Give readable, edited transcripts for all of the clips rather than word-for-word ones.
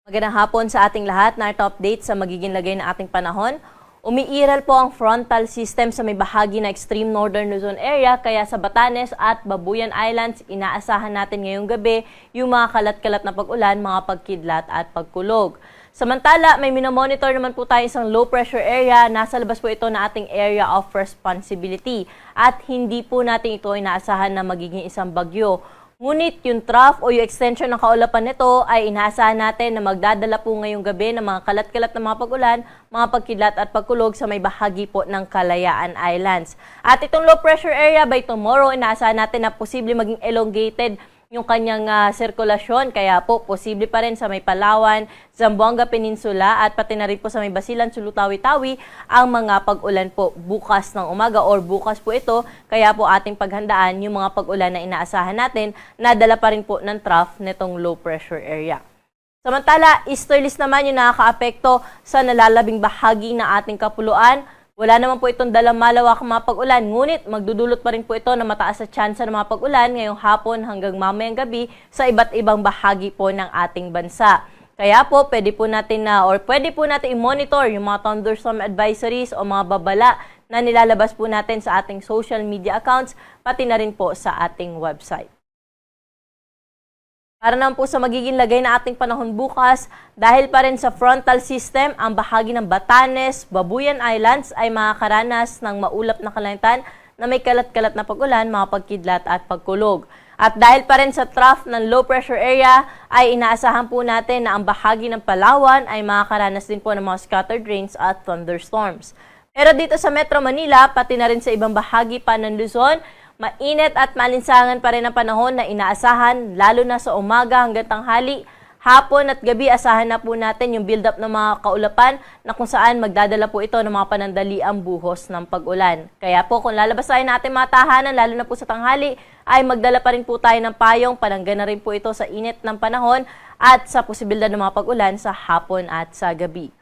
Magandang hapon sa ating lahat. Narito update sa magiging lagay ng ating panahon. Umiiral po ang frontal system sa may bahagi na extreme northern Luzon area, kaya sa Batanes at Babuyan Islands, inaasahan natin ngayong gabi yung mga kalat-kalat na pag-ulan, mga pagkidlat at pagkulog. Samantala, may minomonitor naman po tayo isang low pressure area. Nasa labas po ito na ating area of responsibility at hindi po natin ito inaasahan na magiging isang bagyo. Ngunit yung trough o yung extension ng kaulapan nito ay inaasahan natin na magdadala po ngayong gabi ng mga kalat-kalat na mga pag-ulan, mga pagkidlat at pagkulog sa may bahagi po ng Kalayaan Islands. At itong low pressure area by tomorrow, inaasahan natin na posible maging elongated yung kanyang sirkulasyon. Kaya po, posible pa rin sa may Palawan, Zamboanga Peninsula at pati na rin po sa may Basilan, Sulu, Tawi-Tawi ang mga pag-ulan po bukas ng umaga or bukas po ito. Kaya po ating paghandaan yung mga pag-ulan na inaasahan natin na dala pa rin po ng trough nitong low pressure area. Samantala, easterlies naman yung nakakaapekto sa nalalabing bahagi ng ating kapuluan. Wala naman po itong dalang malawak mga pag-ulan, ngunit magdudulot pa rin po ito na mataas sa tsansa ng mga pag-ulan ngayong hapon hanggang mamayang gabi sa iba't ibang bahagi po ng ating bansa. Kaya po, pwede po natin i-monitor yung mga thunderstorm advisories o mga babala na nilalabas po natin sa ating social media accounts, pati na rin po sa ating website. Para naman po sa magiging lagay na ating panahon bukas, dahil pa rin sa frontal system, ang bahagi ng Batanes, Babuyan Islands ay makakaranas ng maulap na kalangitan na may kalat-kalat na pag-ulan, mga pagkidlat at pagkulog. At dahil pa rin sa trough ng low pressure area, ay inaasahan po natin na ang bahagi ng Palawan ay makakaranas din po ng mga scattered rains at thunderstorms. Pero dito sa Metro Manila, pati na rin sa ibang bahagi pa ng Luzon, mainit at malinsangan pa rin ang panahon na inaasahan, lalo na sa umaga hanggang tanghali. Hapon at gabi, asahan na po natin yung build-up ng mga kaulapan na kung saan magdadala po ito ng mga panandaliang buhos ng pag-ulan. Kaya po kung lalabas tayo natin mga tahanan, lalo na po sa tanghali, ay magdala pa rin po tayo ng payong. Pananggan na rin po ito sa init ng panahon at sa posibilidad ng mga pag-ulan sa hapon at sa gabi.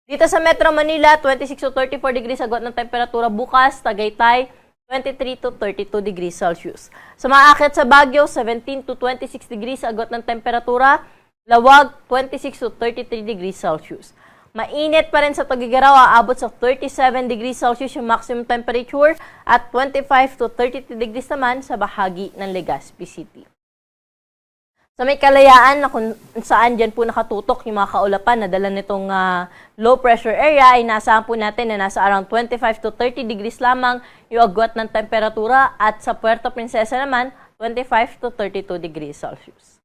Dito sa Metro Manila, 26 to 34 degrees agad ng temperatura bukas. Tagaytay, 23 to 32 degrees Celsius. Sa mga aakyat sa Baguio, 17 to 26 degrees agad ng temperatura. Lawag, 26 to 33 degrees Celsius. Mainit pa rin sa Tugigaraw, aabot sa 37 degrees Celsius yung maximum temperature at 25 to 32 degrees naman sa bahagi ng Legazpi City. Sa may Kalayaan na kung saan dyan po nakatutok yung mga kaulapan na dala nitong low pressure area, ay nasaan po natin na nasa around 25 to 30 degrees lamang yung agwat ng temperatura, at sa Puerto Princesa naman 25 to 32 degrees Celsius.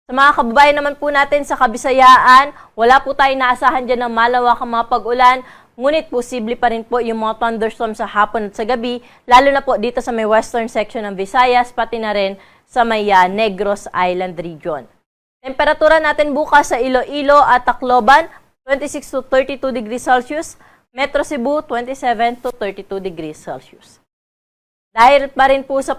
Sa mga kababayan naman po natin sa Kabisayaan, wala po tayo naasahan dyan ng malawakang mga pag-ulan, ngunit posible pa rin po yung mga thunderstorm sa hapon at sa gabi, lalo na po dito sa may western section ng Visayas, pati na rin sa may Negros Island region. Temperatura natin bukas sa Iloilo at Tacloban, 26 to 32 degrees Celsius. Metro Cebu, 27 to 32 degrees Celsius. Dahil pa rin po sa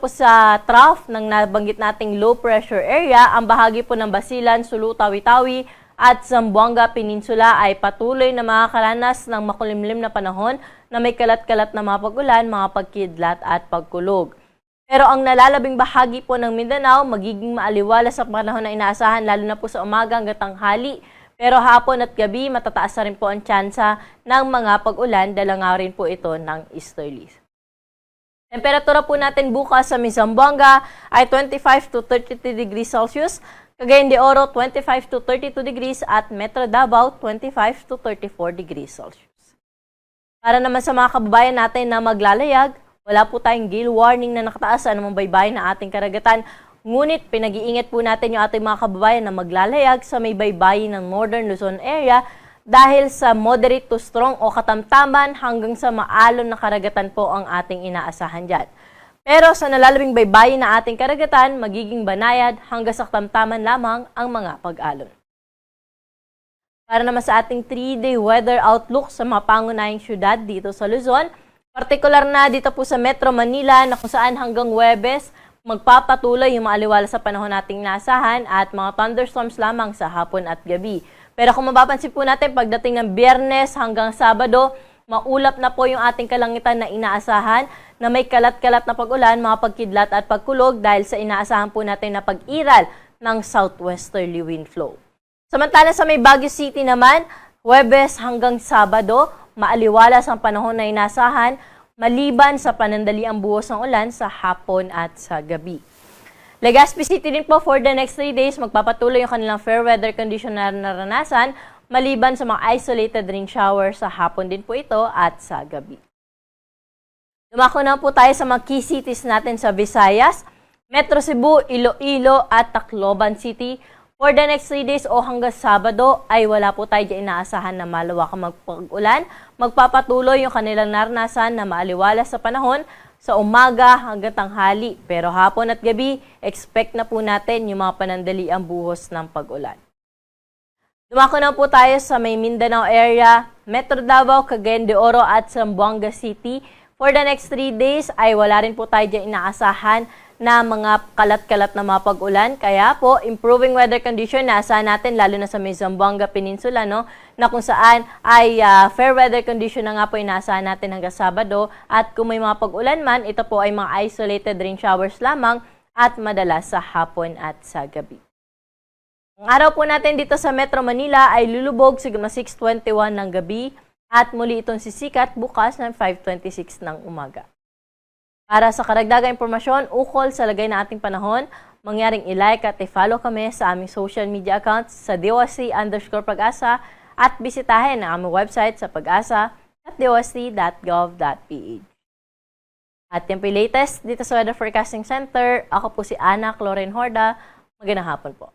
trough ng nabanggit nating low pressure area, ang bahagi po ng Basilan, Sulu, Tawi-Tawi at Zamboanga Peninsula ay patuloy na makakaranas ng makulimlim na panahon na may kalat-kalat na mga pag-ulan, mga pagkidlat at pagkulog. Pero ang nalalabing bahagi po ng Mindanao, magiging maaliwala sa panahon na inaasahan, lalo na po sa umaga hanggang tanghali. Pero hapon at gabi, matataas na rin po ang tsansa ng mga pag-ulan, dala nga rin po ito ng easterlies. Temperatura po natin bukas sa Zamboanga ay 25 to 33 degrees Celsius, Cagayan de Oro 25 to 32 degrees at Metro Davao 25 to 34 degrees Celsius. Para naman sa mga kababayan natin na maglalayag, wala po tayong gale warning na nakataas sa anumang baybayin ng ating karagatan. Ngunit pinag-iingat po natin yung ating mga kababayan na maglalayag sa may baybayin ng Northern Luzon area dahil sa moderate to strong o katamtaman hanggang sa maalon na karagatan po ang ating inaasahan dyan. Pero sa nalalabing baybayin ng ating karagatan, magiging banayad hanggang sa katamtaman lamang ang mga pag-alon. Para naman sa ating 3-day weather outlook sa mga pangunahing syudad dito sa Luzon, partikular na dito po sa Metro Manila na kung saan hanggang Huwebes, magpapatuloy yung maaliwala sa panahon nating nasahan at mga thunderstorms lamang sa hapon at gabi. Pero kung mapapansin po natin, pagdating ng Biyernes hanggang Sabado, maulap na po yung ating kalangitan na inaasahan na may kalat-kalat na pag-ulan, mga pagkidlat at pagkulog dahil sa inaasahan po natin na pag-iral ng southwesterly wind flow. Samantala sa may Baguio City naman, Huwebes hanggang Sabado, maaliwalas ang panahon na inasahan maliban sa panandaliang buhos ng ulan sa hapon at sa gabi. Legazpi City din po for the next 3 days, magpapatuloy yung kanilang fair weather condition na naranasan maliban sa mga isolated rain shower sa hapon din po ito at sa gabi. Dumako na po tayo sa mga key cities natin sa Visayas, Metro Cebu, Iloilo at Tacloban City. For the next 3 days o hanggang Sabado ay wala po tayo dyan inaasahan na malawakang magpag-ulan. Magpapatuloy yung kanilang naranasan na maaliwalas sa panahon sa umaga hanggang tanghali. Pero hapon at gabi, expect na po natin yung mga panandaliang buhos ng pag-ulan. Dumako na po tayo sa may Mindanao area, Metro Davao, Cagayan de Oro at Zamboanga City. For the next 3 days ay wala rin po tayo dyan inaasahan na mga kalat-kalat na mga pag-ulan. Kaya po, improving weather condition nasa natin, lalo na sa may Zamboanga Peninsula, no? Na kung saan ay fair weather condition na nga po inaasahan natin hanggang Sabado. At kung may mga pag-ulan man, ito po ay mga isolated rain showers lamang at madalas sa hapon at sa gabi. Ang araw po natin dito sa Metro Manila ay lulubog siguro 6:21 ng gabi at muli itong sisikat bukas ng 5:26 ng umaga. Para sa karagdagang impormasyon, ukol sa lagay na ating panahon, mangyaring i-like at i-follow kami sa aming social media accounts sa DOST_Pag-asa at bisitahin ang aming website sa Pag-asa at dost.gov.ph. At yung latest dito sa Weather Forecasting Center, ako po si Ana Cloren Horda. Magandang hapon po.